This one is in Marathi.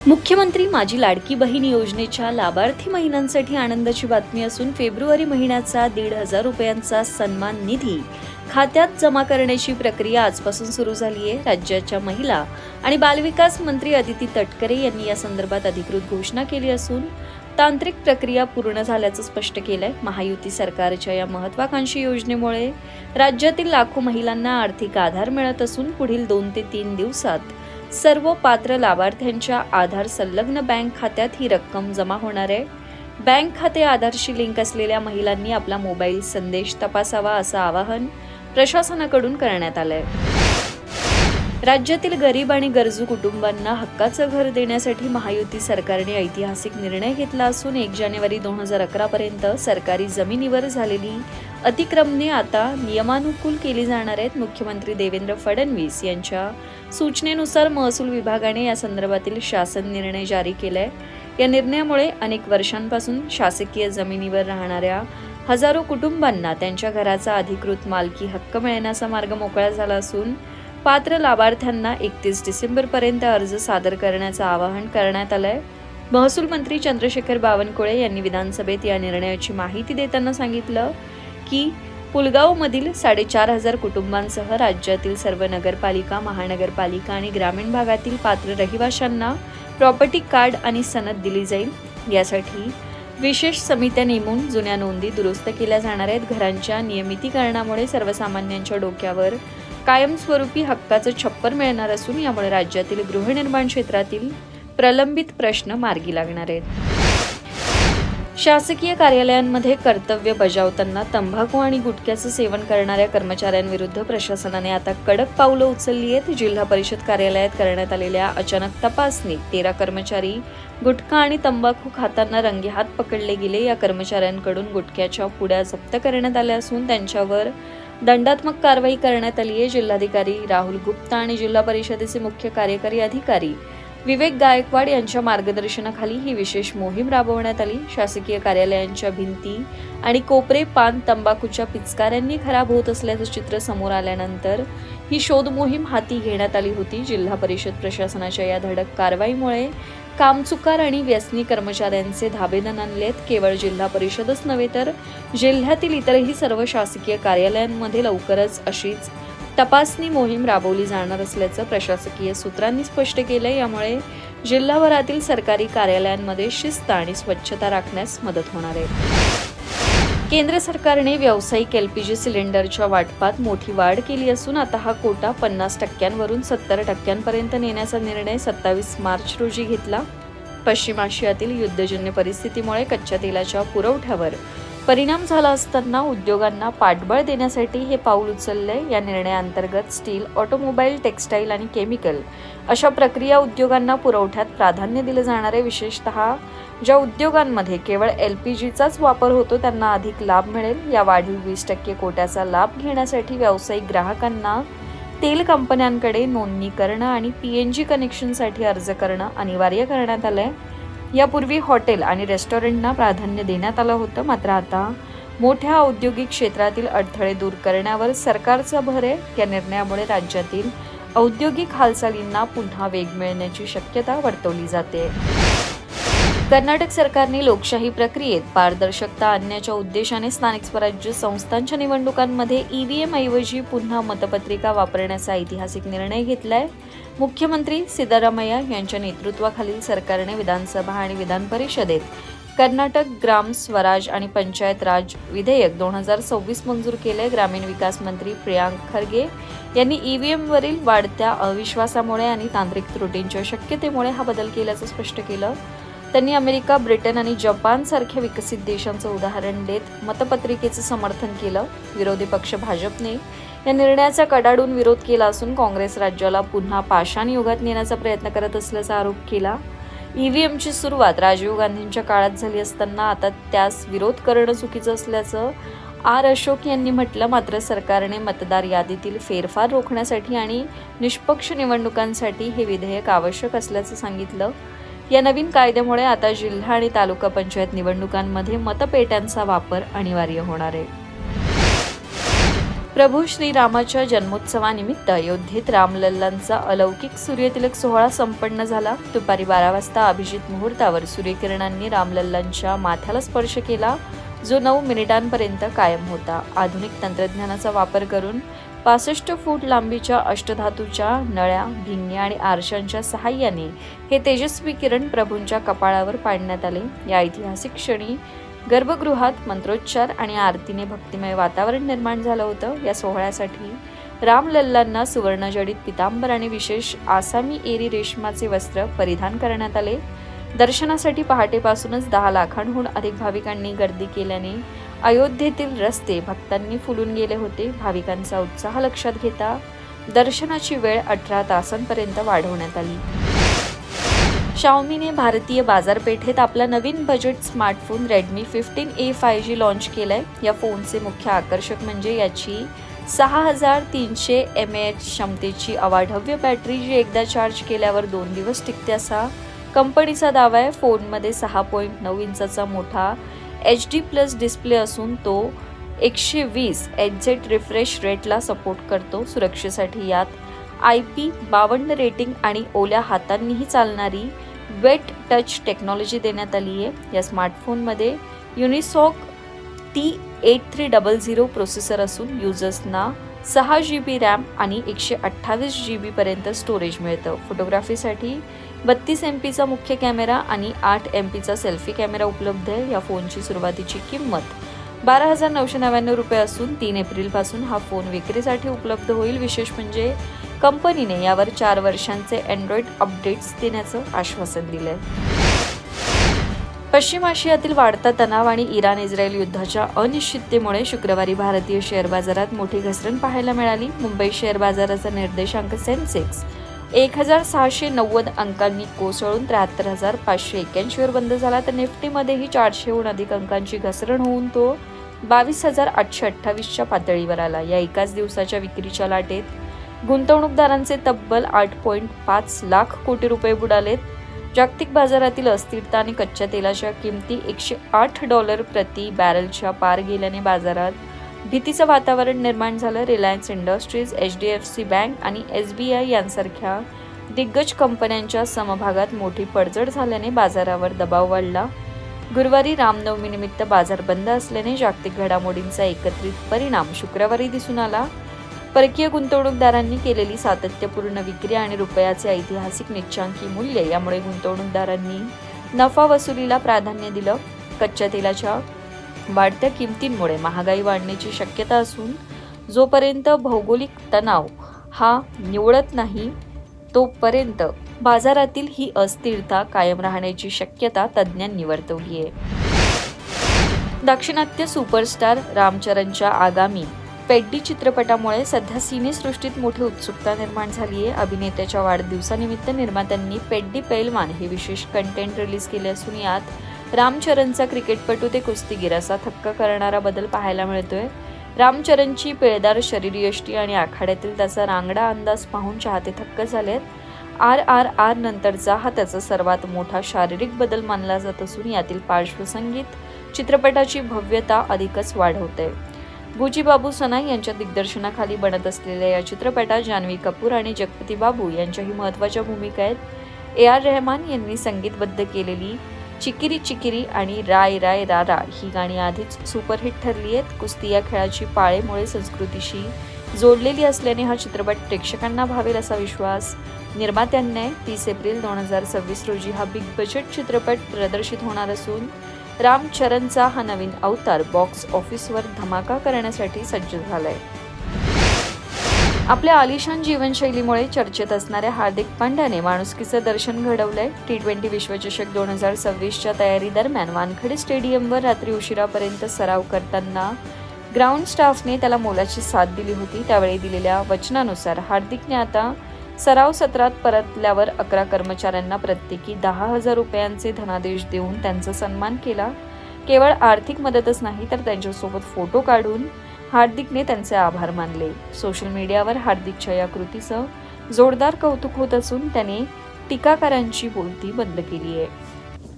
मुख्यमंत्री माझी लाडकी बहीण योजनेच्या लाभार्थी महिलांसाठी आनंदाची बातमी असून फेब्रुवारी महिन्याचा 1,500 रुपयांचा सन्मान निधी खात्यात जमा करण्याची प्रक्रिया आजपासून सुरू झाली आहे। राज्याच्या महिला आणि बालविकास मंत्री अदिती तटकरे यांनी या संदर्भात अधिकृत घोषणा केली असून तांत्रिक प्रक्रिया पूर्ण झाल्याचं स्पष्ट केलंय। महायुती सरकारच्या या महत्त्वाकांक्षी योजनेमुळे राज्यातील लाखो महिलांना आर्थिक आधार मिळत असून पुढील 2 ते 3 दिवसात सर्व पात्र लाभार्थ्यांच्या आधार संलग्न बँक खात्यात ही रक्कम जमा होणार आहे। बँक खाते आधारशी लिंक असलेल्या महिलांनी आपला मोबाईल संदेश तपासावा असं आवाहन प्रशासनाकडून करण्यात आलंय। राज्यातील गरीब आणि गरजू कुटुंबांना हक्काचं घर देण्यासाठी महायुती सरकारने ऐतिहासिक निर्णय घेतला असून 1 जानेवारी 2011 पर्यंत सरकारी जमिनीवर झालेली अतिक्रमणे आता नियमानुकूल केली जाणार आहेत। मुख्यमंत्री देवेंद्र फडणवीस यांच्या सूचनेनुसार महसूल विभागाने या संदर्भातील शासन निर्णय जारी केलाय। या निर्णयामुळे अनेक वर्षांपासून शासकीय जमिनीवर राहणाऱ्या हजारो कुटुंबांना त्यांच्या घराचा अधिकृत मालकी हक्क मिळण्याचा मार्ग मोकळा झाला असून पात्र लाभार्थ्यांना 31 डिसेंबरपर्यंत अर्ज सादर करण्याचं आवाहन करण्यात आलंय। महसूल मंत्री चंद्रशेखर बावनकुळे यांनी विधानसभेत या निर्णयाची माहिती देताना सांगितलं की पुलगावमधील 4,500 कुटुंबांसह राज्यातील सर्व नगरपालिका, महानगरपालिका आणि ग्रामीण भागातील पात्र रहिवाशांना प्रॉपर्टी कार्ड आणि सनद दिली जाईल। यासाठी विशेष समित्या नेमून जुन्या नोंदी दुरुस्त केल्या जाणार आहेत। घरांच्या नियमितीकरणामुळे सर्वसामान्यांच्या डोक्यावर कायमस्वरूपी हक्काचं छप्पर मिळणार असून यामुळे राज्यातील गृहनिर्माण क्षेत्रातील प्रलंबित प्रश्न मार्गी लागणार आहेत। शासकीय कार्यालयांमध्ये कर्तव्य बजावताना तंबाखू आणि गुटख्याचं सेवन करणाऱ्या कर्मचाऱ्यांविरुद्ध प्रशासनाने आता कडक पावलं उचलली आहेत। जिल्हा परिषद कार्यालयात करण्यात आलेल्या अचानक तपासणीत 13 कर्मचारी गुटखा आणि तंबाखू खाताना रंगेहात पकडले गेले। या कर्मचाऱ्यांकडून गुटख्याच्या पुड्या जप्त करण्यात आल्या असून त्यांच्यावर दंडात्मक कारवाई करण्यात आली आहे। जिल्हाधिकारी राहुल गुप्ता आणि जिल्हा परिषदेचे मुख्य कार्यकारी अधिकारी विवेक गायकवाड यांच्या मार्गदर्शनाखाली ही विशेष मोहीम राबवण्यात आली। शासकीय कार्यालयांच्या भिंती आणि कोपरे पान तंबाखूच्या पिचकाऱ्यांनी खराब होत असल्याचं चित्र समोर आल्यानंतर ही शोध मोहीम हाती घेण्यात आली होती। जिल्हा परिषद प्रशासनाच्या या धडक कारवाईमुळे कामचुकार आणि व्यसनी कर्मचाऱ्यांचे धाबे दणाणलेत। केवळ जिल्हा परिषदच नव्हे तर जिल्ह्यातील इतरही सर्व शासकीय कार्यालयांमध्ये लवकरच अशीच तपासणी मोहीम राबवली जाणार असल्याचं प्रशासकीय सूत्रांनी स्पष्ट केलंय। यामुळे जिल्हाभरातील सरकारी कार्यालयांमध्ये शिस्त आणि स्वच्छता राखण्यास मदत होणार आहे। केंद्र सरकारने व्यावसायिक LPG सिलेंडरच्या वाटपात मोठी वाढ केली असून आता हा कोटा 50% 70% नेण्याचा निर्णय 27 मार्च रोजी घेतला। पश्चिम आशियातील युद्धजन्य परिस्थितीमुळे कच्च्या तेलाच्या पुरवठ्यावर परिणाम झाला असताना उद्योगांना पाठबळ देण्यासाठी हे पाऊल उचललंय। या निर्णयाअंतर्गत स्टील, ऑटोमोबाईल, टेक्सटाईल आणि केमिकल अशा प्रक्रिया उद्योगांना पुरवठ्यात प्राधान्य दिले जाणार आहे। विशेषतः ज्या उद्योगांमध्ये केवळ LPGचाच वापर होतो त्यांना अधिक लाभ मिळेल। या वाढीव 20% कोट्याचा लाभ घेण्यासाठी व्यावसायिक ग्राहकांना तेल कंपन्यांकडे नोंदणी करणं आणि PNG कनेक्शनसाठी अर्ज करणं अनिवार्य करण्यात आलंय। यापूर्वी हॉटेल आणि रेस्टॉरंटना प्राधान्य देण्यात आलं होतं, मात्र आता मोठ्या औद्योगिक क्षेत्रातील अडथळे दूर करण्यावर सरकारचा भर आहे। या निर्णयामुळे राज्यातील औद्योगिक हालचालींना पुन्हा वेग मिळण्याची शक्यता वर्तवली जाते। कर्नाटक सरकारने लोकशाही प्रक्रियेत पारदर्शकता आणण्याच्या उद्देशाने स्थानिक स्वराज्य संस्थांच्या निवडणुकांमध्ये EVM ऐवजी पुन्हा मतपत्रिका वापरण्याचा ऐतिहासिक निर्णय घेतलाय। मुख्यमंत्री सिद्धरामय्या यांच्या नेतृत्वाखालील सरकारने विधानसभा आणि विधान परिषदेत कर्नाटक ग्राम स्वराज आणि पंचायत राज विधेयक 2026 मंजूर केले। ग्रामीण विकास मंत्री प्रियांक खरगे यांनी EVM वरील वाढत्या अविश्वासामुळे आणि तांत्रिक त्रुटींच्या शक्यतेमुळे हा बदल केल्याचं स्पष्ट केलं। त्यांनी अमेरिका, ब्रिटन आणि जपान सारख्या विकसित देशांचं उदाहरण देत मतपत्रिकेचं समर्थन केलं। विरोधी पक्ष भाजपने या निर्णयाचा कडाडून विरोध केला असून काँग्रेस राज्याला पुन्हा पाषाण युगात नेण्याचा प्रयत्न करत असल्याचा आरोप केला। EVMची सुरुवात राजीव गांधींच्या काळात झाली असताना आता त्यास विरोध करणं चुकीचं असल्याचं अशोक यांनी म्हटलं। मात्र सरकारने मतदार यादीतील फेरफार रोखण्यासाठी आणि निष्पक्ष निवडणुकांसाठी हे विधेयक आवश्यक असल्याचं सांगितलं। या नवीन कायद्यामुळे आता जिल्हा आणि तालुका पंचायत निवडणुकांमध्ये मतपेट्यांचा वापर अनिवार्य होणार आहे। प्रभू श्रीरामाच्या जन्मोत्सवानिमित्त अयोध्येत रामलल्लांचा अलौकिक सूर्यतिलक सोहळा संपन्न झाला. दुपारी 12 वाजता अभिजित मुहूर्तावर सूर्यकिरणांनी रामलल्लांच्या माथ्याला स्पर्श केला, जो 9 मिनिटांपर्यंत कायम होता. आधुनिक तंत्रज्ञानाचा वापर करून 65 फूट लांबीच्या अष्टधातूच्या नळ्या, भिंगे आणि आरशांच्या सहाय्याने हे तेजस्वी किरण प्रभूंच्या कपाळावर पाडण्यात आले. या ऐतिहासिक क्षणी गर्भगृहात मंत्रोच्चार आणि आरतीने भक्तिमय वातावरण निर्माण झालं होतं. या सोहळ्यासाठी रामलल्लांना सुवर्णजडित पितांबर आणि विशेष आसामी एरी रेशमाचे वस्त्र परिधान करण्यात आले. दर्शनासाठी पहाटेपासूनच 10 लाखांहून अधिक भाविकांनी गर्दी केल्याने अयोध्येतील रस्ते भक्तांनी फुलून गेले होते. भाविकांचा उत्साह लक्षात घेता दर्शनाची वेळ 18 तासांपर्यंत वाढवण्यात आली. शाओमीने भारतीय बाजारपेठेत आपला नवीन budget smartphone Redmi 15A 5G launch केलाय. या फोनचे मुख्य आकर्षक म्हणजे याची 6300 mAh क्षमतेची अवाढव्य बॅटरी, जी एकदा चार्ज केल्यावर 2 दिवस टिकते असा कंपनीचा दावा आहे. फोनमध्ये 6.9 इंचाचा मोठा HD+ डिस्प्ले असून तो 120 Hz रिफ्रेश रेटला सपोर्ट करतो. सुरक्षेसाठी यात IP52 रेटिंग आणि ओल्या हातांनीही चालणारी वेट टच टेक्नॉलॉजी देण्यात आली आहे. या स्मार्टफोनमध्ये युनिसॉक T8300 प्रोसेसर असून युजर्सना 6 GB रॅम आणि 128 GB पर्यंत स्टोरेज मिळतं. फोटोग्राफीसाठी 32 MP चा मुख्य कॅमेरा आणि 8 MP चा सेल्फी कॅमेरा उपलब्ध आहे. या फोनची सुरुवातीची किंमत 12,999 रुपये असून 3 एप्रिलपासून हा फोन विक्रीसाठी उपलब्ध होईल. विशेष म्हणजे कंपनीने यावर 4 वर्षांचे अँड्रॉइड अपडेट्स देण्याचं आश्वासन दिलंय. पश्चिम आशियातील वाढता तणाव आणि इराण-इस्रायल युद्धाच्या अनिश्चिततेमुळे शुक्रवारी भारतीय शेअर बाजारात मोठी घसरण पाहायला मिळाली. मुंबई शेअर बाजाराचा निर्देशांक सेन्सेक्स 1690 अंकांनी कोसळून 73,581 वर बंद झाला. तर निफ्टीमध्येही 400हून अधिक अंकांची घसरण होऊन तो 22,828च्या पातळीवर आला. या एकाच दिवसाच्या विक्रीच्या लाटेत गुंतवणूकदारांचे तब्बल 8.5 लाख कोटी रुपये बुडालेत. जागतिक बाजारातील अस्थिरता आणि कच्च्या तेलाच्या किमती $108 प्रति बॅरलच्या पार गेल्याने बाजारात भीतीचं वातावरण निर्माण झालं. रिलायन्स इंडस्ट्रीज, HDFC बँक आणि SBI यांसारख्या दिग्गज कंपन्यांच्या समभागात मोठी पडझड झाल्याने बाजारावर दबाव वाढला. गुरुवारी रामनवमीनिमित्त बाजार बंद असल्याने जागतिक घडामोडींचा एकत्रित परिणाम शुक्रवारी दिसून आला. परकीय गुंतवणूकदारांनी केलेली सातत्यपूर्ण विक्री आणि रुपयाचे ऐतिहासिक निच्चांकी मूल्य यामुळे गुंतवणूकदारांनी नफा वसुलीला प्राधान्य दिलं. कच्च्या तेलाच्या वाढत्या किमतींमुळे महागाई वाढण्याची शक्यता असून जोपर्यंत भौगोलिक तणाव हा निवळत नाही तोपर्यंत बाजारातील ही अस्थिरता कायम राहण्याची शक्यता तज्ज्ञांनी वर्तवली आहे. दाक्षिणात्य सुपरस्टार रामचरणच्या आगामी पेड्डी चित्रपटामुळे सध्या सिनेसृष्टीत मोठी उत्सुकता निर्माण झाली आहे. अभिनेत्याच्या वाढदिवसानिमित्त निर्मात्यांनी पेड्डी पैलवान हे विशेष कंटेंट रिलीज केले असून यात रामचरणचा क्रिकेटपटू ते कुस्तीगीर असा थक्क करणारा बदल पाहायला मिळतोय. रामचरणची पिळदार शरीरयष्टी आणि आखाड्यातील त्याचा रांगडा अंदाज पाहून चाहते थक्क झालेत. RRR नंतरचा हा त्याचा सर्वात मोठा शारीरिक बदल मानला जात असून यातील पार्श्वसंगीत चित्रपटाची भव्यता अधिकच वाढवते. बुजीबाबू सनाई यांच्या दिग्दर्शनाखाली बनत असलेल्या या चित्रपटात जान्हवी कपूर आणि जगपती बाबू यांच्याही महत्त्वाच्या भूमिका आहेत. AR रहमान यांनी संगीतबद्ध केलेली चिकिरी चिकिरी आणि राय राय रारा ही गाणी आधीच सुपरहिट ठरली आहेत. कुस्ती या खेळाची पाळेमुळे संस्कृतीशी जोडलेली असल्याने हा चित्रपट प्रेक्षकांना भावेल असा विश्वास निर्मात्यांनी. 30 एप्रिल 2026 रोजी हा बिग बजेट चित्रपट प्रदर्शित होणार असून रामचरणचा हा नवीन अवतार बॉक्स ऑफिसवर धमाका करण्यासाठी सज्ज झालाय. आपल्या आलिशान जीवनशैलीमुळे चर्चेत असणाऱ्या हार्दिक पांड्याने माणुसकीचं दर्शन घडवलंय. T20 विश्वचषक 2026च्या तयारी दरम्यान वानखेडे स्टेडियमवर रात्री उशिरापर्यंत सराव करताना ग्राउंड स्टाफने त्याला मोलाची साथ दिली होती. त्यावेळी दिलेल्या वचनानुसार हार्दिकने आता सराव सत्रात परतल्यावर 11 कर्मचाऱ्यांना प्रत्येकी 10,000 रुपयांचे धनादेश देऊन त्यांचा सन्मान केला. केवळ आर्थिक मदतच नाही तर त्यांच्यासोबत फोटो काढून हार्दिकने त्यांचे आभार मानले. सोशल मीडियावर हार्दिकच्या या कृतीचं जोरदार कौतुक होत असून त्याने टीकाकारांची बोलती बंद केली आहे.